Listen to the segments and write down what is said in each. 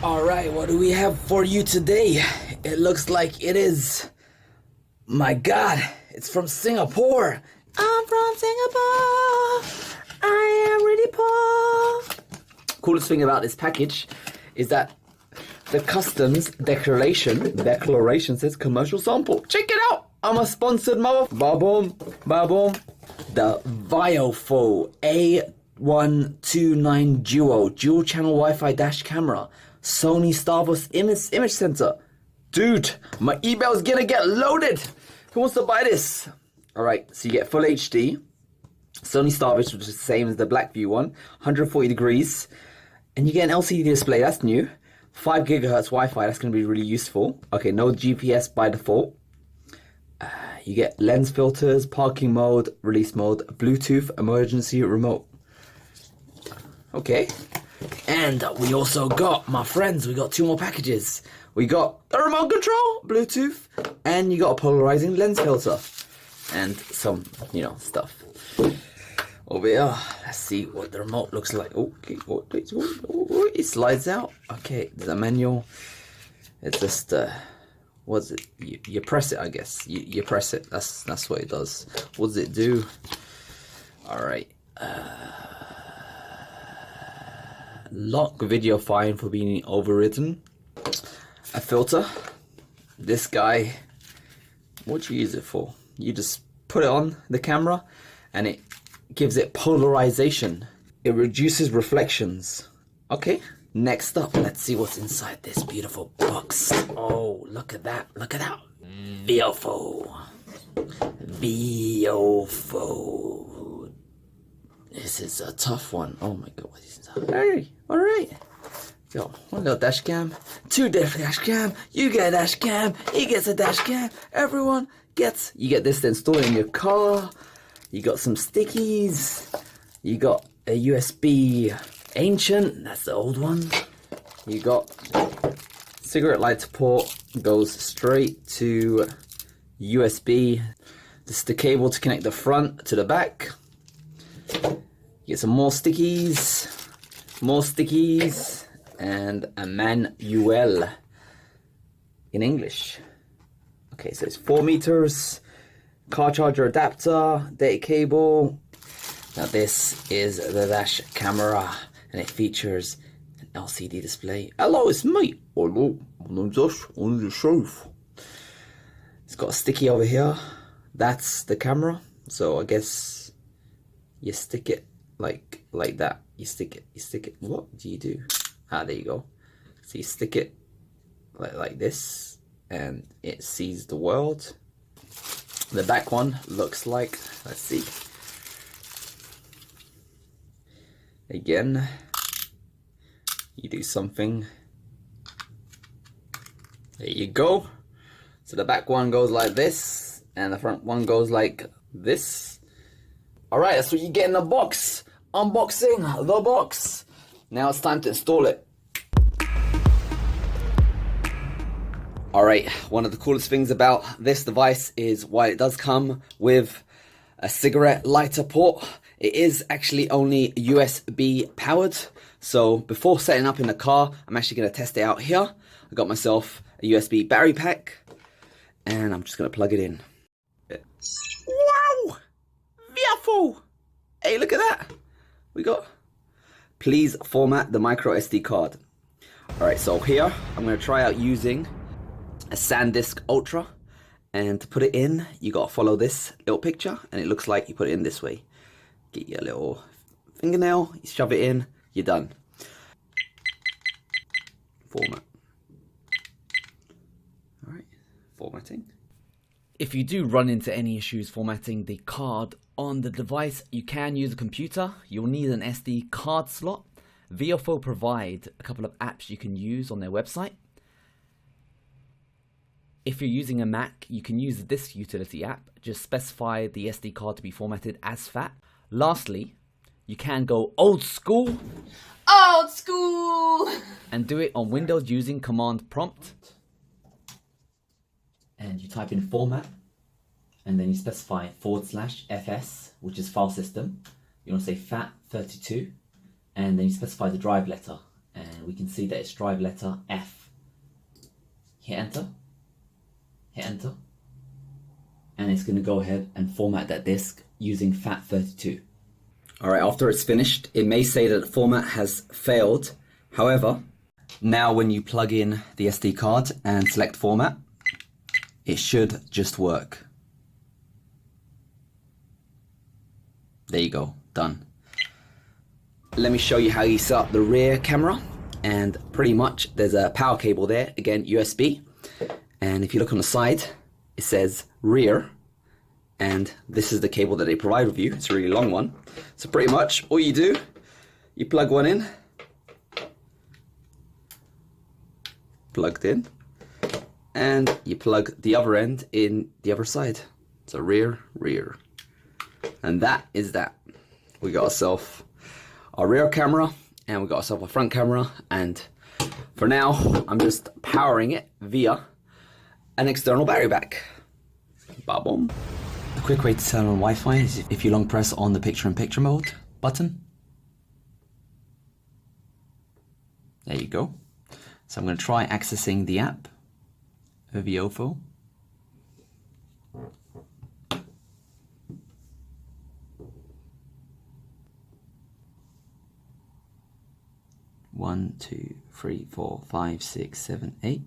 Alright, what do we have for you today? It looks like it is... My god, it's from Singapore! I'm from Singapore! I am really poor! Coolest thing about this package is that the customs declaration says commercial sample. Check it out! I'm a sponsored mother... Ba-boom, ba-boom. The Viofo A129 dual channel Wi-Fi dash camera. Sony Starburst image sensor. Dude, my email's gonna get loaded. Who wants to buy this? Alright, so you get full HD. Sony Starburst, which is the same as the Blackview one. 140 degrees. And you get an LCD display, that's new. 5 gigahertz Wi-Fi, that's gonna be really useful. Okay, no GPS by default. You get lens filters, parking mode, release mode, Bluetooth, emergency remote. Okay. And we also got, my friends, we got 2 more packages. We got the remote control, Bluetooth, and you got a polarizing lens filter. And some, stuff. Over here, let's see what the remote looks like. Okay, it slides out. Okay, there's a manual. It's just, what's it? You press it, I guess. You press it, that's what it does. What does it do? Alright. Lock video fine for being overwritten. A filter. This guy, what do you use it for? You just put it on the camera and it gives it polarization. It reduces reflections. Okay, next up, let's see what's inside this beautiful box. Oh, look at that, look at that. Viofo. This is a tough one. Oh my god, what is this? Hey, alright. Yo, one little dash cam, 2 dash cam, you get a dash cam, he gets a dash cam, everyone gets, you get this to install in your car, you got some stickies, you got a USB ancient, that's the old one, you got cigarette lighter port, goes straight to USB, this is the cable to connect the front to the back. Get some more stickies, and a manual in English. Okay, so it's 4 meters, car charger adapter, data cable. Now this is the dash camera, and it features an LCD display. Hello, it's me. Hello, my name's Ash, on the shelf. It's got a sticky over here. That's the camera. So I guess you stick it like that. You stick it. What do you do? Ah, there you go. So you stick it like this, and it sees the world. The back one looks like, let's see. Again, you do something. There you go. So the back one goes like this, and the front one goes like this. Alright, that's what you get in the box. Unboxing the box. Now it's time to install it. Alright, one of the coolest things about this device is while it does come with a cigarette lighter port, it is actually only USB powered. So before setting up in the car, I'm actually going to test it out here. I got myself a USB battery pack, and I'm just going to plug it in. Wow! Viofo! Hey, look at that! We got, please format the micro SD card. Alright, so here, I'm going to try out using a SanDisk Ultra. And to put it in, you got to follow this little picture, and it looks like you put it in this way. Get your little fingernail, you shove it in, you're done. Format. Alright, formatting. If you do run into any issues formatting the card on the device, you can use a computer. You'll need an SD card slot. Viofo provide a couple of apps you can use on their website. If you're using a Mac, you can use this utility app. Just specify the SD card to be formatted as FAT. Lastly, you can go old school. Old school! And do it on Windows using command prompt. And you type in format, and then you specify /FS, which is file system. You want to say FAT32, and then you specify the drive letter. And and we can see that it's drive letter F. Hit enter, and it's going to go ahead and format that disk using FAT32. Alright, after it's finished, it may say that the format has failed. However, now when you plug in the SD card and select format, it should just work. There you go, done. Let me show you how you set up the rear camera, and pretty much there's a power cable there, again USB, and if you look on the side it says rear, and this is the cable that they provide with you. It's a really long one, so pretty much all you do, you plug one in, plugged in, and you plug the other end in the other side. So rear, and that is that. We got ourselves our rear camera and we got ourselves a front camera, and for now I'm just powering it via an external battery pack. Ba-boom. A quick way to turn on Wi-Fi is if you long press on the picture-in-picture mode button. There you go. So I'm going to try accessing the app, Viofo. One, two, three, 4, 5, 6, 7, 8.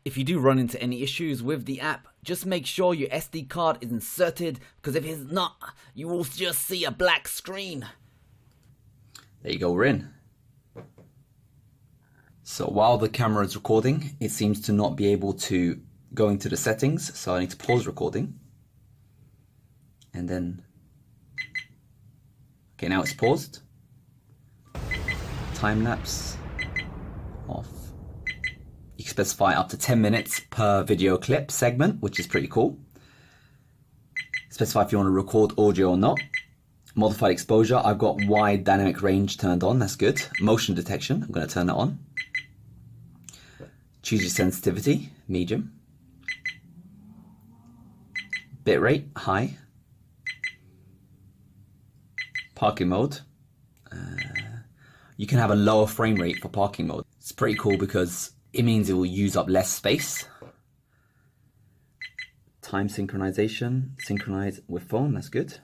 If you do run into any issues with the app, just make sure your SD card is inserted, because if it's not, you will just see a black screen. There you go, we're in. So while the camera is recording, it seems to not be able to go into the settings, so I need to pause recording. And then, okay, now it's paused. Time lapse off. You can specify up to 10 minutes per video clip segment, which is pretty cool. Specify if you want to record audio or not. Modified exposure, I've got wide dynamic range turned on, that's good. Motion detection, I'm going to turn that on. Choose your sensitivity, medium. Bitrate, high. Parking mode. You can have a lower frame rate for parking mode. It's pretty cool because it means it will use up less space. Time synchronization, synchronize with phone, that's good.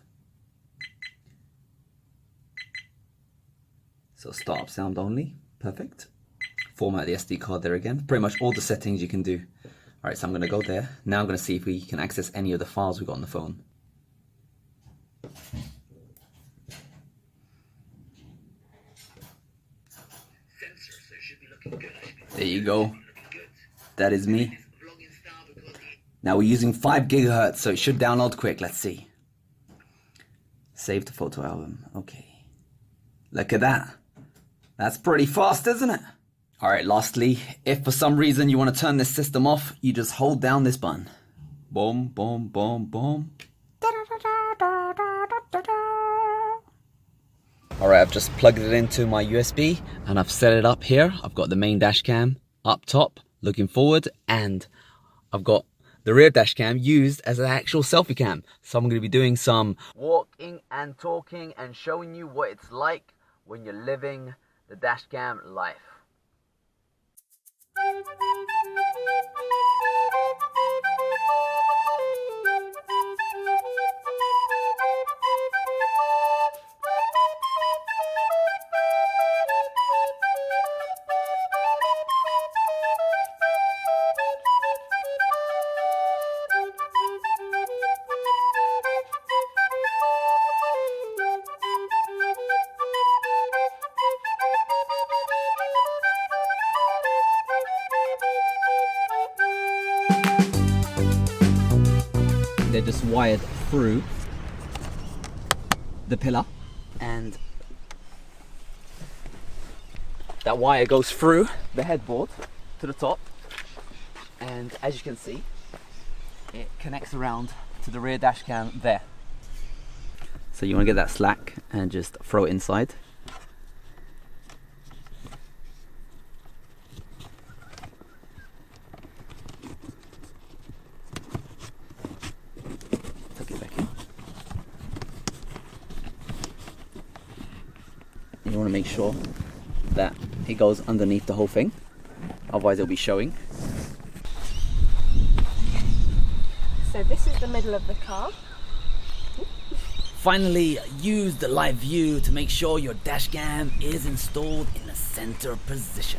So start up sound only, perfect. Format the SD card there again. Pretty much all the settings you can do. All right, so I'm gonna go there. Now I'm gonna see if we can access any of the files we got on the phone. There you go. That is me. Now we're using 5 gigahertz, so it should download quick. Let's see. Save to photo album. Okay. Look at that. That's pretty fast, isn't it? All right, lastly, if for some reason you want to turn this system off, you just hold down this button. Boom, boom, boom, boom. Alright, I've just plugged it into my USB and I've set it up here. I've got the main dash cam up top looking forward, and I've got the rear dash cam used as an actual selfie cam. So I'm going to be doing some walking and talking and showing you what it's like when you're living the dash cam life. They're just wired through the pillar, and that wire goes through the headboard to the top, and as you can see, it connects around to the rear dash cam there. So you want to get that slack and just throw it inside. You want to make sure that it goes underneath the whole thing, otherwise it'll be showing. So this is the middle of the car. Finally, use the live view to make sure your dash cam is installed in the center position.